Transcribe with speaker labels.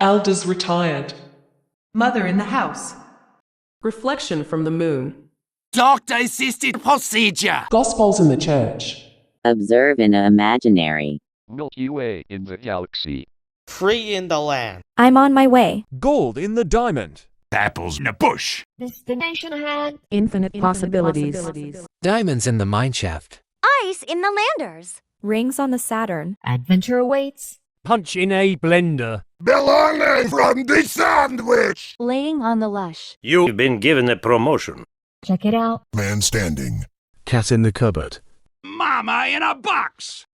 Speaker 1: Elders retired.
Speaker 2: Mother in the house.
Speaker 3: Reflection from the moon.
Speaker 4: Doctor-assisted procedure.
Speaker 1: Gospels in the church.
Speaker 5: Observe in a imaginary.
Speaker 6: Milky Way in the galaxy.
Speaker 7: Free in the land.
Speaker 8: I'm on my way.
Speaker 9: Gold in the diamond.
Speaker 4: Apples in a bush.
Speaker 10: Destination ahead.
Speaker 8: Infinite possibilities.
Speaker 11: Diamonds in the mineshaft.
Speaker 10: Ice in the landers.
Speaker 8: Rings on the Saturn.
Speaker 10: Adventure awaits.
Speaker 9: Punch in a blender.
Speaker 4: Belonging from the sandwich.
Speaker 10: Laying on the lush.
Speaker 12: You've been given a promotion.
Speaker 10: Check it out.
Speaker 13: Man standing.
Speaker 9: Cat in the cupboard.
Speaker 4: Mama in a box.